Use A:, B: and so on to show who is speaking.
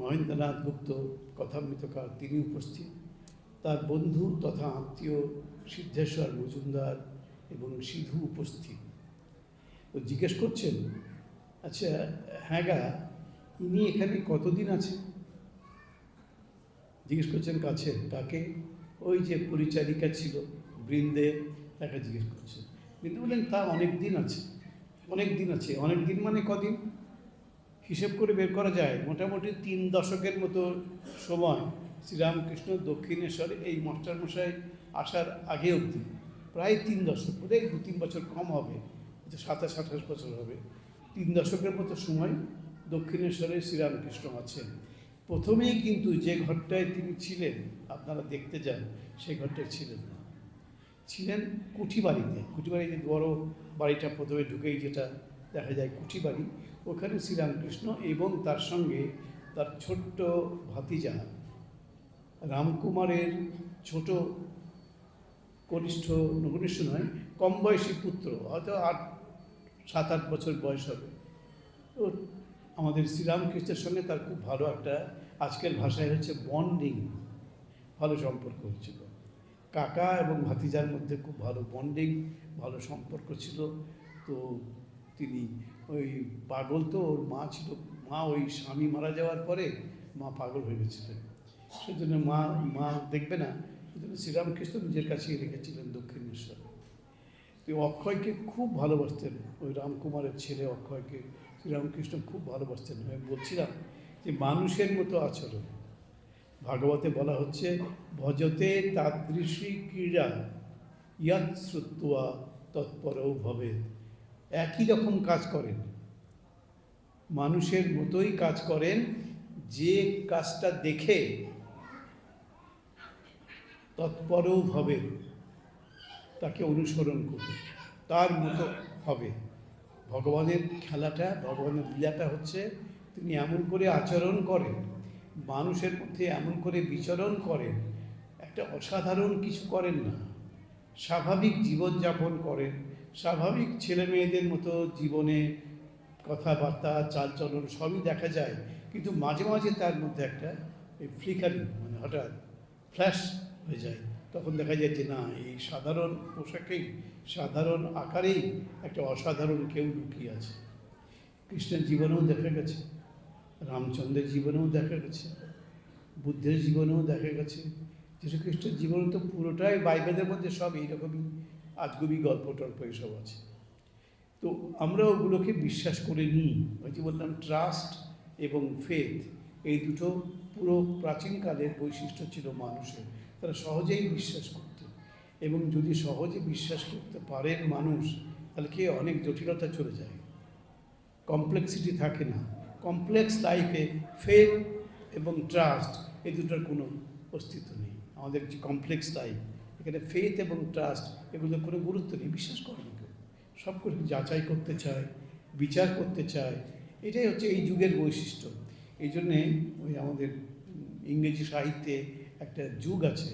A: মহেন্দ্রনাথ গুপ্ত কথামৃতকার তিনি উপস্থিত, তার বন্ধু তথা আত্মীয় সিদ্ধেশ্বর মজুমদার এবং সিধু উপস্থিত। তো জিজ্ঞেস করছেন, আচ্ছা হ্যাঁ গা, ইনি এখানে কতদিন আছে? জিজ্ঞেস করছেন কাছে তাকে, ওই যে পরিচারিকা ছিল বৃন্দে, তাকে জিজ্ঞেস করছেন। বৃন্দে বললেন তা অনেক দিন আছে, অনেক দিন আছে। অনেক দিন মানে কদিন? হিসেব করে বের করা যায়, মোটামুটি 3 দশকের মতো সময় শ্রীরামকৃষ্ণ দক্ষিণেশ্বরে এই মাস্টারমশাই আসার আগে অবধি, প্রায় 3 দশক, বোধহয় 2-3 বছর কম হবে, 27-28 বছর হবে। 3 দশকের মতো সময় দক্ষিণেশ্বরে শ্রীরামকৃষ্ণ আছেন। প্রথমেই কিন্তু যে ঘরটায় তিনি ছিলেন, আপনারা দেখতে যান, সেই ঘরটায় ছিলেন না, ছিলেন কুঠি বাড়িতে। কুঠি বাড়িতে বড় বাড়িটা প্রথমে ঢুকেই যেটা দেখা যায় কুঠি বাড়ি, ওখানে শ্রীরামকৃষ্ণ এবং তার সঙ্গে তার ছোট্ট ভাতিজা রামকুমারের ছোট কনিষ্ঠ নয়, কম বয়সী পুত্র, হয়তো 7-8 বছর বয়স হবে। তো আমাদের শ্রীরামকৃষ্ণের সঙ্গে তার খুব ভালো একটা, আজকের ভাষায় হচ্ছে বন্ডিং, ভালো সম্পর্ক হচ্ছিল। কাকা এবং ভাতিজার মধ্যে খুব ভালো বন্ডিং, ভালো সম্পর্ক ছিল। তো তিনি ওই পাগল, তো ওর মা ছিল, মা ওই স্বামী মারা যাওয়ার পরে মা পাগল হয়ে গেছিলেন, সেজন্য মা দেখবে না, সেজন্য শ্রীরামকৃষ্ণ নিজের কাছেই রেখেছিলেন দক্ষিণেশ্বরে। তো অক্ষয়কে খুব ভালোবাসতেন, ওই রামকুমারের ছেলে অক্ষয়কে শ্রীরামকৃষ্ণ খুব ভালোবাসতেন। আমি বলছিলাম যে মানুষের মতো আচরণ, ভাগবতে বলা হচ্ছে ভজতে তাদৃশী ক্রীড়া ইয়াৎ শ্রুত্বা তৎপরও ভবেৎ। একই রকম কাজ করেন, মানুষের মতোই কাজ করেন, যে কাজটা দেখে তৎপরও ভবেৎ, তাকে অনুসরণ করবে, তার মতো হবে। ভগবানের খেলাটা, ভগবানের লীলাটা হচ্ছে তিনি এমন করে আচরণ করেন, মানুষের মধ্যে এমন করে বিচরণ করেন, একটা অসাধারণ কিছু করেন না, স্বাভাবিক জীবনযাপন করেন, স্বাভাবিক ছেলে মেয়েদের মতো জীবনে কথাবার্তা চালচলন সবই দেখা যায়, কিন্তু মাঝে মাঝে তার মধ্যে একটা ফ্লিকারিং, মানে হঠাৎ ফ্ল্যাশ হয়ে যায়। তখন দেখা যায় যে না, এই সাধারণ পোশাকেই, সাধারণ আকারেই একটা অসাধারণ কেউ লুকিয়ে আছে। কৃষ্ণের জীবনেও দেখা গেছে, রামচন্দ্রের জীবনেও দেখা গেছে, বুদ্ধের জীবনেও দেখা গেছে, যীশু খ্রিস্টের জীবনে তো পুরোটাই বাইবেলের মধ্যে সব এইরকমই আজগুবি গল্প টল্প এসব আছে। তো আমরা ওগুলোকে বিশ্বাস করে নিই। ওই যে বললাম ট্রাস্ট এবং ফেথ, এই দুটো পুরো প্রাচীনকালের বৈশিষ্ট্য ছিল মানুষের। তারা সহজেই বিশ্বাস করত, এবং যদি সহজে বিশ্বাস করতে পারেন মানুষ, তাহলে কি অনেক জটিলতা চলে যায়, কমপ্লেক্সিটি থাকে না। কমপ্লেক্স লাইফে ফেথ এবং ট্রাস্ট এই দুটোর কোনো অস্তিত্ব নেই। আমাদের যে কমপ্লেক্স লাইফ, এখানে ফেথ এবং ট্রাস্ট এগুলোর কোনো গুরুত্ব নেই, বিশ্বাস করে না কেউ, সব কিছু যাচাই করতে চায়, বিচার করতে চায়। এটাই হচ্ছে এই যুগের বৈশিষ্ট্য। এই জন্যে ওই আমাদের ইংরেজি সাহিত্যে একটা যুগ আছে,